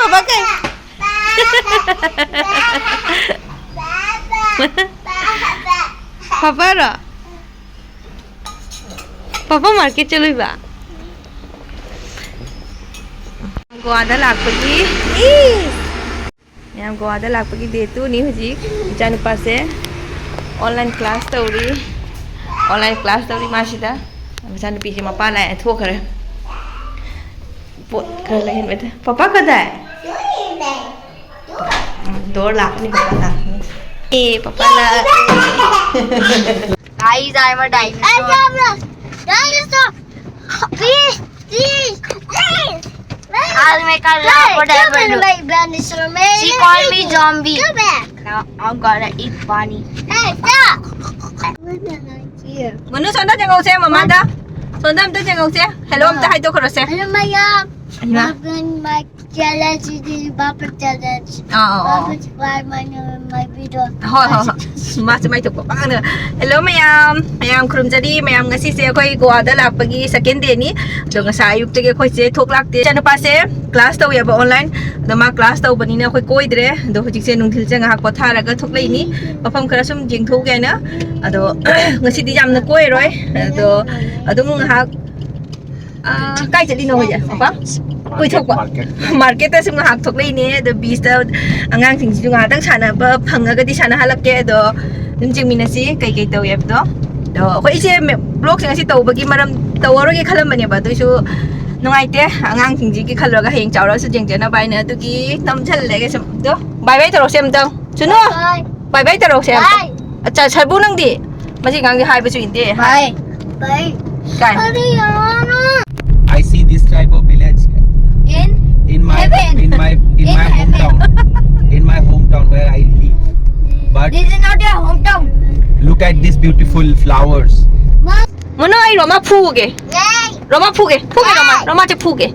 Papa kay. Papa ra. Papa market chaloi ba. Goa da lakpagi. Yam Goa da lakpagi day 2 ni hojik. Icha nupa se online class tauri. Online class tauri masida. Icha nupi si mapa lai thok khare. Pot khare lai hen beta. Papa kadai? Door lock ni papa lock ni. Papa lock. Guys, I'm a dinosaur. Dinosaur. Please. I'll make a lap whatever. She called me zombie. Come back. Now I'm gonna eat bunny. Hey, stop. Manu sonda jengau se mama da. Sonda amta jengau se. Hello amta hai to kharo se. Hello, Maya. My challenge is Papa challenge. Papa my video. Ho. Ma se mai to pa na. Hello mayam khrum jadi mayam ngasi se khoi Goa da lakpagi second day ni. Do ngasa ayuk te khoi se thok lak te. Chanu pa se class to ya ba online. Do ma class to bani na khoi koi dre. Do hojik se nungthil che ngahak patha ra ga thok lai ni. Mafam khara sum jing thok ga na. Ado ngasi di jam na koi roi. Ado adum ngahak kai chali no hoja papa koi thok ba market ta sum ngahak thok lai ni. The beach ta angang sing ju ngah tang sana ba phanga ga di sana halak ke do nim jing mina si kai to yeb do khoi se blog sing si to ba gi maram to ro ge khalam bani ba do su nungai te angang sing ji gi khalo ga heng chawra su jeng jena bai na tu gi tam chal le ge sam do bye bye to ro sem tang chuno bye bye to ro sem acha sarbu nang di maji gang di hai ba chu inde Bye. kai I see this type of village in my hometown. In my hometown where I live. But This is not your hometown. look at these beautiful flowers. Mano ai Roma phuge Roma phuge Roma che phuge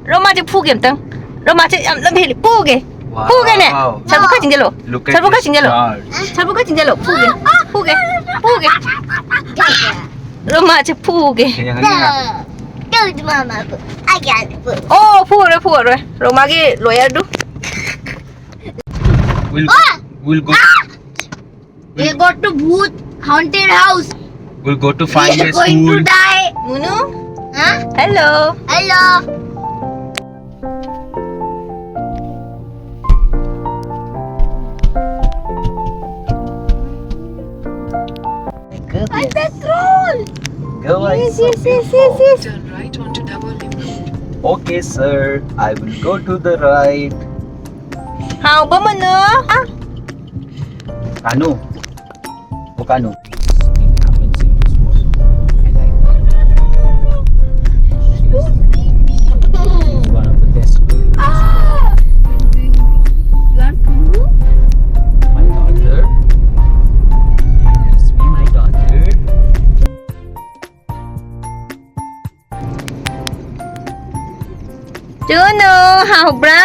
Roma che phuge tang Roma che am lam heli phuge phuge ne sabu ka jingjalo Look at sabu ka the jingjalo stars. sabu ka jingjalo phuge Roma che phuge Kaya nga nga. Good mama. I got it. oh phuge Roma ge loya du We'll go. We got to Bhoot haunted house. We'll go to find We a are going school. to die. Munu Huh? hello Hello. My petrol. Go yes. Turn right onto Banaulim. Okay, sir. I will go to the right. how ba mano Kano. O Kano. One of the best schools. You want to? My daughter. Yes, be my daughter. Juno, how bra?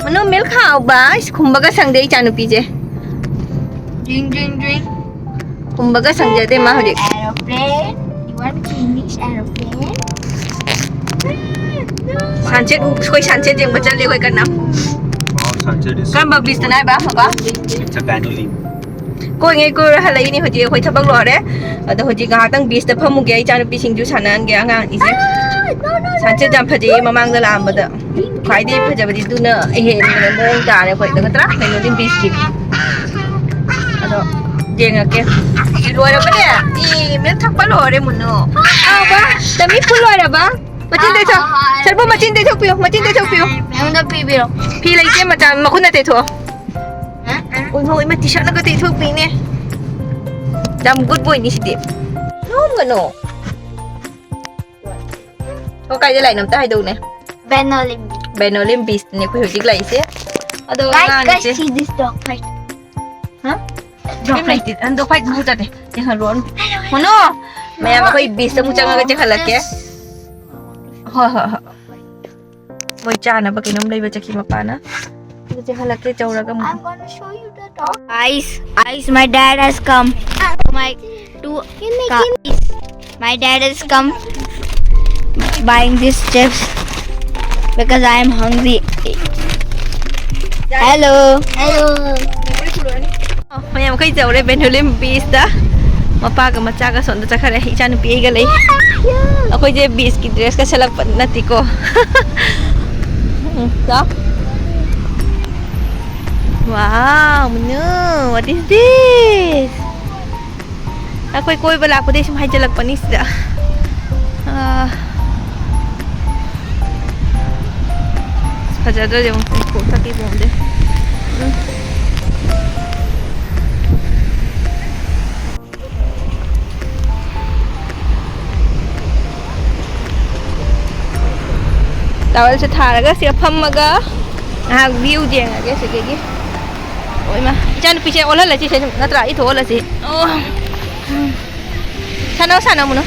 Mano milk how ba? Kumbaga sangde chanupi je. Drink. Kumbaga sangde de ma hodik. Aeroplane. You want to finish aeroplane? Sanchet koi sanchet jeng bacha le koi kana. Wow, sunset is Kan ba please tanai ba ba? it's a Banaulim. Koi ngai ko halai ni hoji koi thabak lo re. Ado hoji ga tang beach ta phamu ge chanupi singju sanan ge angang ise. Sanchet jam phaji mamang da lam ba da. Khai di phajabadi du na he ne mong ta ne koi da tra Banaulim beach ki. Ado jeng ke. Loi ra ba ne? I mel thak pa lo re munno. Aw ba? Tami pul loi ra ba? Machin de tho. Sarbo machin de tho piyo. I'm the baby. Phi lai ke ma ma khun na te tho. Ôi thôi mà t-shirt nó có tỷ thương mình nè. Đam good boy ni sitip. Nôn mà nổ. Có cái lại nằm tay đâu nè. Banaulim Beach nè quý vị lại xí. Ở đâu Guys, see this dog fight. Hả? Dog fight. Anh dog fight mua tadi. Jangan ruan. Mana? Maya mà có beach temu jangan kerja halak ya. Voi cha na pakai nom dai baca kimapa na. Kerja halak ya jauh lagi. I'm gonna show you the dog. Guys, my dad has come. My dad has come buying these chips because I am hungry. Hello. Hello. Mayam kai jauh le Banaulim Beach dah. Mapa ke maca ke sonda cakar eh ikan pi ke lei. Aku je beach ki dress ke selak nanti ko. Dah. Wow, mana? What is this? Aku koi balak pada semua jalak panis dah. Fajar dah jom ko tak ibu deh. Tawal sa tharaga siya phammaga view jenga ge sige ge oi ma chan piche ola la chi natra I thola chi sana muno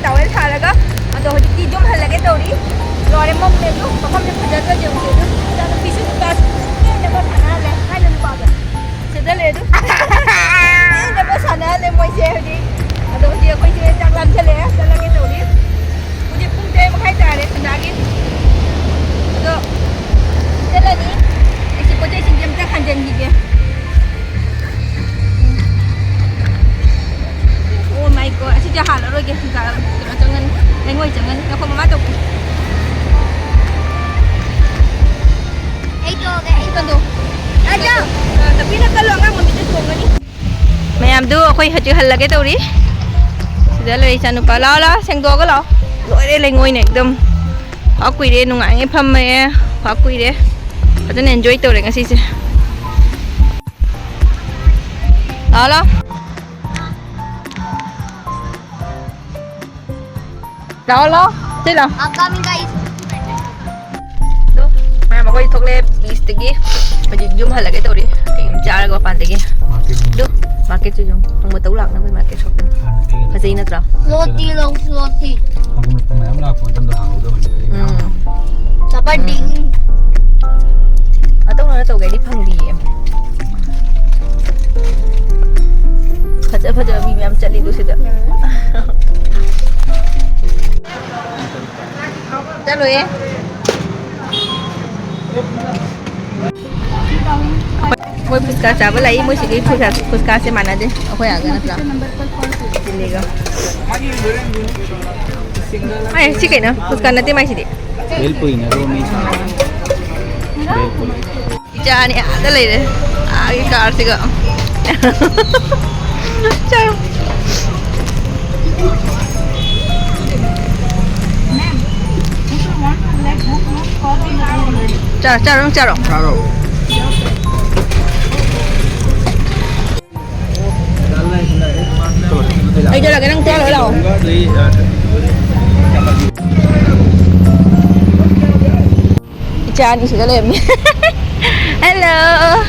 tawel tharaga ado hojiki jom halage tawri lore mom le do papa me phajata jom ke do jana pisu bas ne ba thana le hai le ba ga seda le do ne ba thana le moi je hodi ado hodi koi je chak lam chale lage tawri mujhe pung te ma khai tare ndagi ado chela ni ese ko je sin jam ta khanjan gi ge oh my god asi jahat rồi kìa cả cho ngân đánh ngồi chẳng ngân nó không mát đâu Hey dog, hey con đồ dog. tapi nak kalau nggak mau minta tuang ni mayam tu aku haju hal lagi tau ri sudah le chanu pa la sang do cái lo lội đây là ngồi này एकदम khó quỳ đây nung ngại phâm mày khó quỳ đây và cho nên enjoy tàu này ngay xí đó đó lo thế nào Upcoming guys. mà quay thuộc lên beach tegi bây giờ zoom hẳn là cái tàu đi tìm cha ra pan tegi được market chứ không mà tấu lạc nó với market shopping cái gì nữa rồi Roti long roti. Aku memang lah pun tentu hang udah macam. Dapat ding. ở tàu nó tàu cái đi phăng đi thật giờ vì em chạy đi tôi sẽ được ra rồi em Moi puska coba lagi moi sih puska se mana deh aku ya ganat lah ini ga ay sih kayaknya puska nanti mai sih deh Belpui na romi sa. Belpui. Ijan ya ada lagi deh agi car sih ga ciao Chào Charo. Đây cho là cái năng treo ở đâu? Cha đi sửa lên. Hello.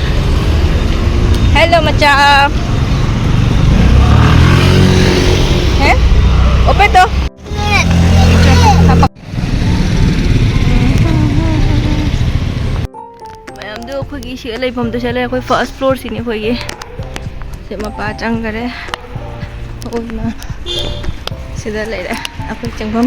Hello macha. Hả? Opeto. Khoi sửa lại phòng tôi sẽ lên khoi first floor xin khoi gì sẽ mà ba trăng cái đấy ôi mà sẽ ra lại đấy à khoi chẳng không